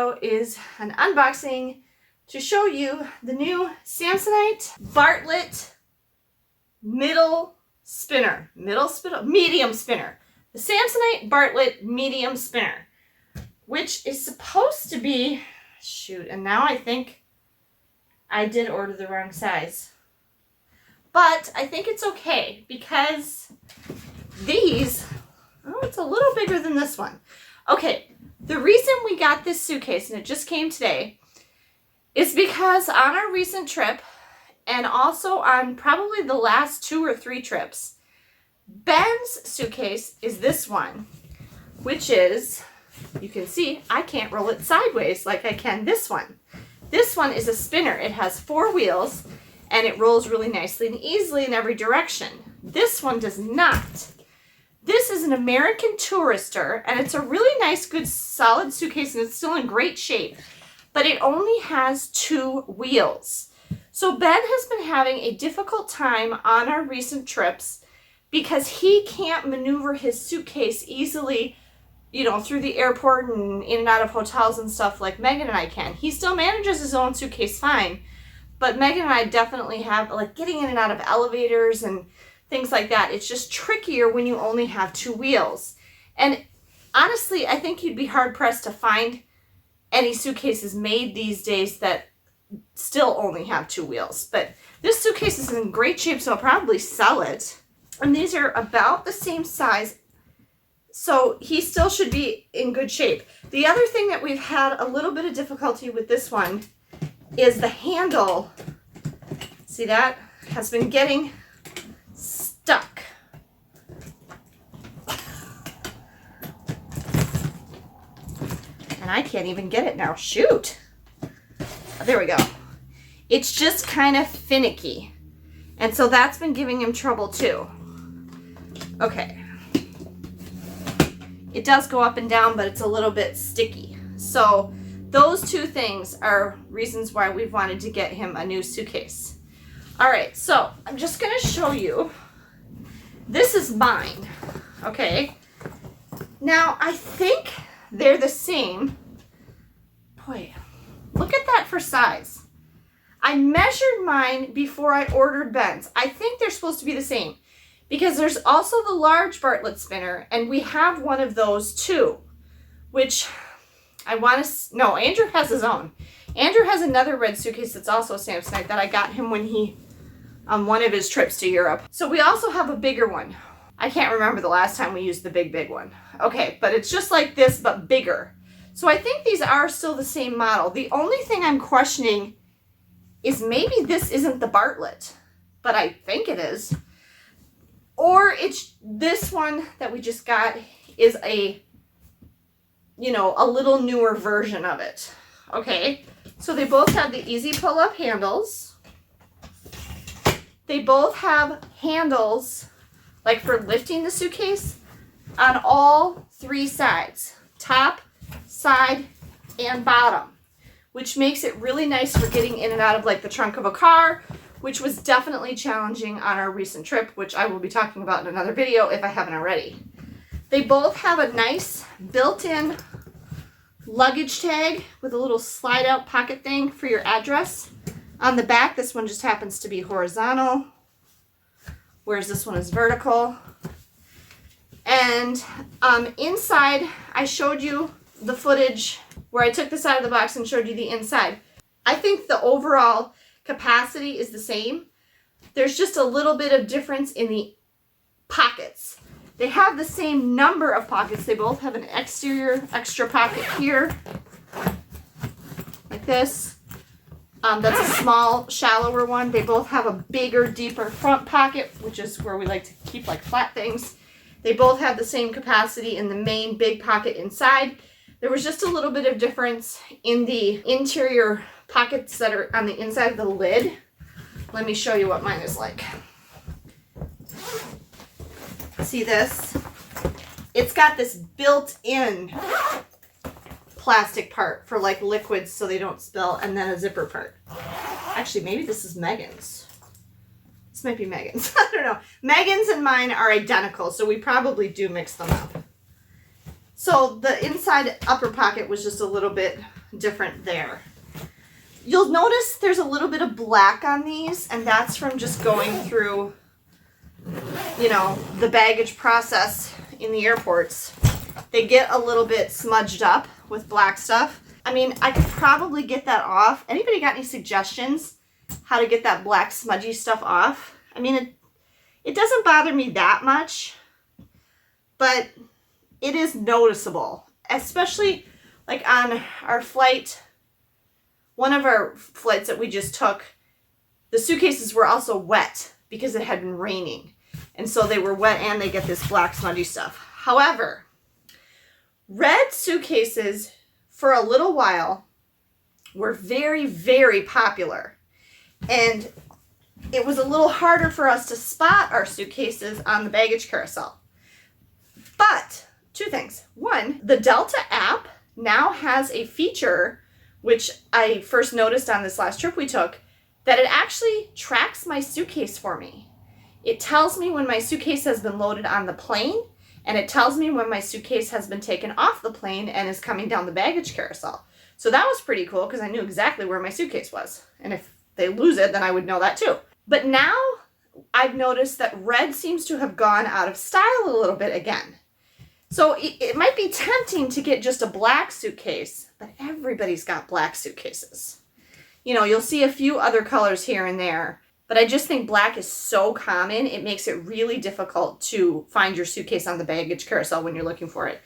video is an unboxing to show you the new Samsonite Bartlett medium spinner. The Samsonite Bartlett medium spinner, which is supposed to be, shoot, and now I think I did order the wrong size. But I think it's okay because these, oh, it's a little bigger than this one. Okay, the reason we got this suitcase, and it just came today, is because on our recent trip, and also on probably the last 2 or 3 trips, Ben's suitcase is this one, which is, you can see, I can't roll it sideways like I can this one. This one is a spinner. It has 4 wheels, and it rolls really nicely and easily in every direction. This one does not. This is an American Tourister, and it's a really nice, good, solid suitcase, and it's still in great shape, but it only has 2 wheels. So Ben has been having a difficult time on our recent trips because he can't maneuver his suitcase easily, you know, through the airport and in and out of hotels and stuff like Megan and I can. He still manages his own suitcase fine, but Megan and I definitely have, like, getting in and out of elevators and things like that. It's just trickier when you only have 2 wheels. And honestly, I think you'd be hard-pressed to find any suitcases made these days that still only have 2 wheels. But this suitcase is in great shape, so I'll probably sell it. And these are about the same size, so he still should be in good shape. The other thing that we've had a little bit of difficulty with this one is the handle. See, that has been getting stuck. And I can't even get it now. Shoot. There we go. It's just kind of finicky. And so that's been giving him trouble too. Okay. It does go up and down, but it's a little bit sticky. So those 2 things are reasons why we've wanted to get him a new suitcase. All right, so I'm just going to show you. This is mine, okay? Now, I think they're the same. Boy, look at that for size. I measured mine before I ordered Ben's. I think they're supposed to be the same because there's also the large Bartlett spinner, and we have one of those too, which I want to, no, Andrew has his own. Andrew has another red suitcase that's also a Samsonite that I got him when he, on one of his trips to Europe. So we also have a bigger one. I can't remember the last time we used the big one. Okay, but it's just like this, but bigger. So I think these are still the same model. The only thing I'm questioning is maybe this isn't the Bartlett, but I think it is. Or it's this one that we just got is a, you know, a little newer version of it. Okay, so they both have the easy pull-up handles. They both have handles, like for lifting the suitcase, on all 3 sides, top, side, and bottom, which makes it really nice for getting in and out of like the trunk of a car, which was definitely challenging on our recent trip, which I will be talking about in another video if I haven't already. They both have a nice built-in luggage tag with a little slide-out pocket thing for your address. On the back, this one just happens to be horizontal, whereas this one is vertical. And inside, I showed you the footage where I took this out of the box and showed you the inside. I think the overall capacity is the same. There's just a little bit of difference in the pockets. They have the same number of pockets. They both have an exterior extra pocket here, like this. That's a small, shallower one. They both have a bigger, deeper front pocket, which is where we like to keep like flat things. They both have the same capacity in the main big pocket inside. There was just a little bit of difference in the interior pockets that are on the inside of the lid. Let me show you what mine is like. See this? It's got this built-in plastic part for like liquids so they don't spill, and then a zipper part. Actually, maybe this is Megan's. This might be Megan's. I don't know. Megan's and mine are identical, so we probably do mix them up. So the inside upper pocket was just a little bit different there. You'll notice there's a little bit of black on these, and that's from just going through, you know, the baggage process in the airports. They get a little bit smudged up with black stuff. I mean, I could probably get that off. Anybody got any suggestions how to get that black smudgy stuff off? I mean, it doesn't bother me that much, but it is noticeable, especially like on our flight. One of our flights that we just took, the suitcases were also wet because it had been raining. And so they were wet and they get this black smudgy stuff. However, red suitcases for a little while were very, very popular. And it was a little harder for us to spot our suitcases on the baggage carousel. But two things. One, the Delta app now has a feature, which I first noticed on this last trip we took, that it actually tracks my suitcase for me. It tells me when my suitcase has been loaded on the plane, and it tells me when my suitcase has been taken off the plane and is coming down the baggage carousel. So that was pretty cool because I knew exactly where my suitcase was. And if they lose it, then I would know that too. But now I've noticed that red seems to have gone out of style a little bit again. So it might be tempting to get just a black suitcase, but everybody's got black suitcases. You know, you'll see a few other colors here and there, but I just think black is so common, it makes it really difficult to find your suitcase on the baggage carousel when you're looking for it.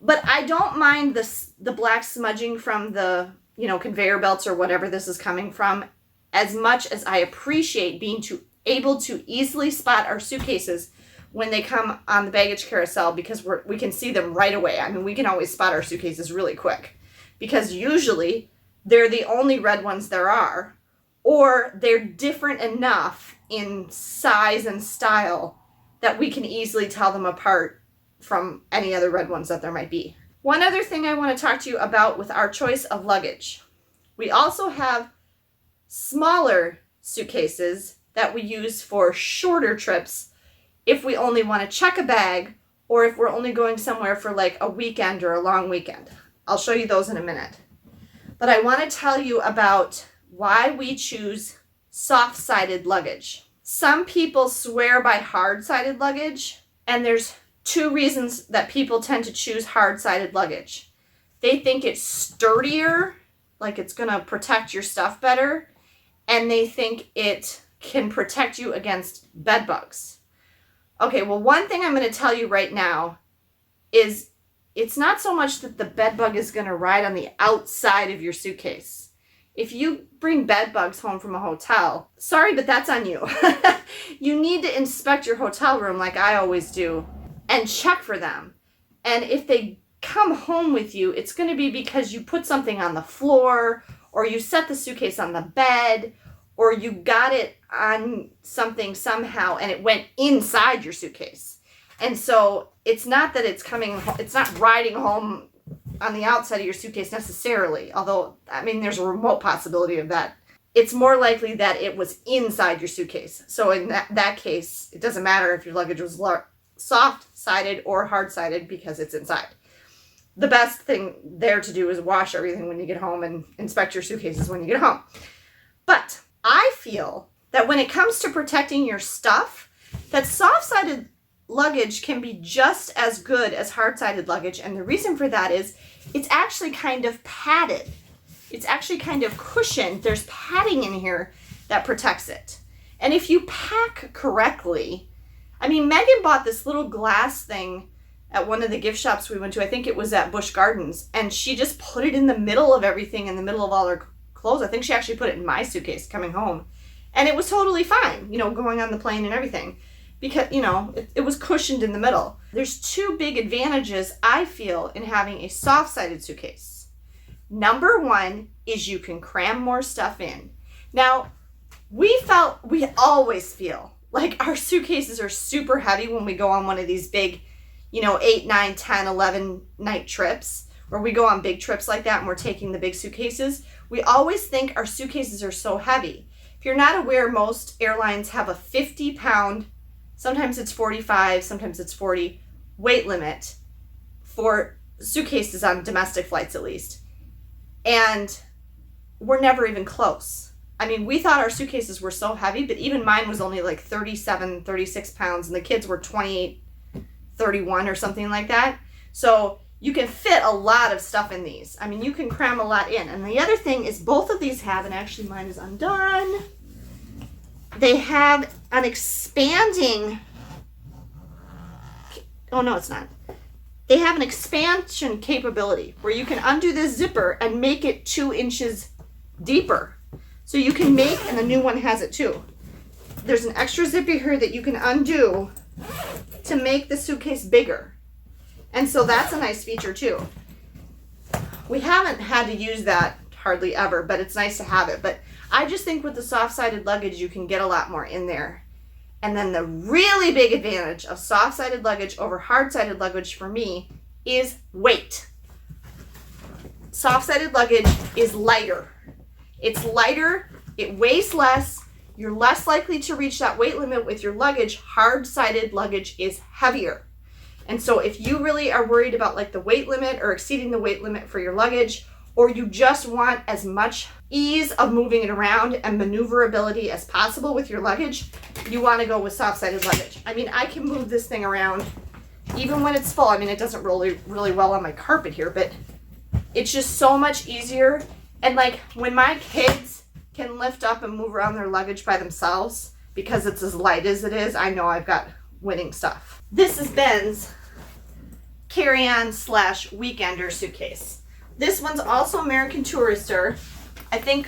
But I don't mind the black smudging from the, you know, conveyor belts or whatever this is coming from, as much as I appreciate being able to easily spot our suitcases when they come on the baggage carousel, because we can see them right away. I mean, we can always spot our suitcases really quick because usually they're the only red ones there are, or they're different enough in size and style that we can easily tell them apart from any other red ones that there might be. One other thing I want to talk to you about with our choice of luggage. We also have smaller suitcases that we use for shorter trips if we only want to check a bag, or if we're only going somewhere for like a weekend or a long weekend. I'll show you those in a minute. But I want to tell you about why we choose soft-sided luggage. Some people swear by hard-sided luggage, and there's two reasons that people tend to choose hard-sided luggage. They think it's sturdier, like it's going to protect your stuff better, and they think it can protect you against bed bugs. Okay, well, one thing I'm going to tell you right now is it's not so much that the bed bug is going to ride on the outside of your suitcase. If you bring bed bugs home from a hotel, sorry, but that's on you. You need to inspect your hotel room like I always do and check for them. And if they come home with you, it's going to be because you put something on the floor, or you set the suitcase on the bed, or you got it on something somehow and it went inside your suitcase. And so it's not that it's not riding home on the outside of your suitcase necessarily, although, I mean, there's a remote possibility of that. It's more likely that it was inside your suitcase. So in that case, it doesn't matter if your luggage was soft-sided or hard-sided because it's inside. The best thing there to do is wash everything when you get home and inspect your suitcases when you get home. But I feel that when it comes to protecting your stuff, that soft-sided luggage can be just as good as hard-sided luggage. And the reason for that is it's actually kind of padded. It's actually kind of cushioned. There's padding in here that protects it. And if you pack correctly, I mean, Megan bought this little glass thing at one of the gift shops we went to. I think it was at Busch Gardens. And she just put it in the middle of everything, in the middle of all her clothes. I think she actually put it in my suitcase coming home. And it was totally fine, you know, going on the plane and everything. Because, you know, it was cushioned in the middle. There's two big advantages, I feel, in having a soft-sided suitcase. Number one is you can cram more stuff in. Now, we always feel like our suitcases are super heavy when we go on one of these big, you know, 8, 9, 10, 11 night trips, where we go on big trips like that and we're taking the big suitcases. We always think our suitcases are so heavy. If you're not aware, most airlines have a 50-pound, sometimes it's 45, sometimes it's 40, weight limit for suitcases on domestic flights at least. and we're never even close. I mean, we thought our suitcases were so heavy, but even mine was only like 37, 36 pounds, and the kids were 28, 31 or something like that. So you can fit a lot of stuff in these. I mean, you can cram a lot in. And the other thing is both of these have, and actually mine is undone, they have an expanding, oh no, it's not. They have an expansion capability where you can undo this zipper and make it 2 inches deeper. So you can make, and the new one has it too. There's an extra zipper here that you can undo to make the suitcase bigger. And so that's a nice feature too. We haven't had to use that hardly ever, but it's nice to have it. But I just think with the soft-sided luggage, you can get a lot more in there. And then the really big advantage of soft-sided luggage over hard-sided luggage for me is weight. Soft-sided luggage is lighter. It's lighter, it weighs less, you're less likely to reach that weight limit with your luggage. Hard-sided luggage is heavier. And so if you really are worried about like the weight limit or exceeding the weight limit for your luggage, or you just want as much ease of moving it around and maneuverability as possible with your luggage, you want to go with soft-sided luggage. I mean, I can move this thing around even when it's full. I mean, it doesn't roll really well on my carpet here, but it's just so much easier. And like when my kids can lift up and move around their luggage by themselves because it's as light as it is, I know I've got winning stuff. This is Ben's carry-on / weekender suitcase. This one's also American Tourister. I think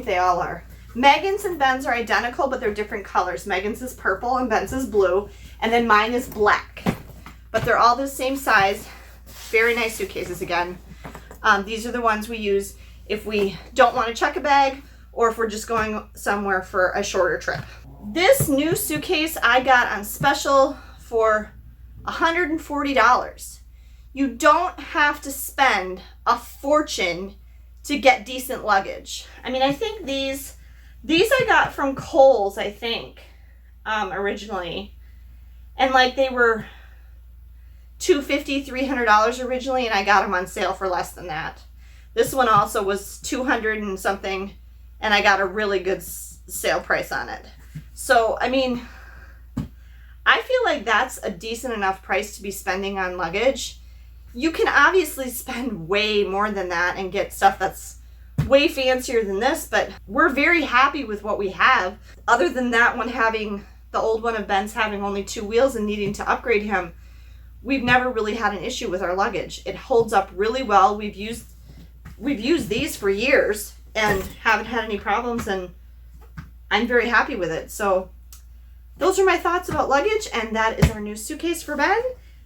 they all are. Megan's and Ben's are identical, but they're different colors. Megan's is purple and Ben's is blue, and then mine is black. But they're all the same size. Very nice suitcases again. These are the ones we use if we don't want to check a bag or if we're just going somewhere for a shorter trip. This new suitcase I got on special for $140. You don't have to spend a fortune to get decent luggage. I mean, I think these I got from Kohl's, I think, originally. And like they were $250, $300 originally, and I got them on sale for less than that. This one also was $200 and something, and I got a really good sale price on it. So, I mean, I feel like that's a decent enough price to be spending on luggage. You can obviously spend way more than that and get stuff that's way fancier than this, but we're very happy with what we have. Other than that one having, the old one of Ben's having only 2 wheels and needing to upgrade him, we've never really had an issue with our luggage. It holds up really well. We've used these for years and haven't had any problems, and I'm very happy with it. So those are my thoughts about luggage, and that is our new suitcase for Ben.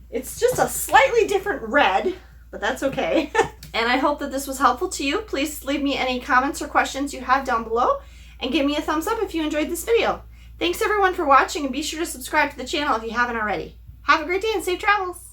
It's just a slightly different red, but that's okay. And I hope that this was helpful to you. Please leave me any comments or questions you have down below, and give me a thumbs up if you enjoyed this video. Thanks everyone for watching, and be sure to subscribe to the channel if you haven't already. Have a great day and safe travels.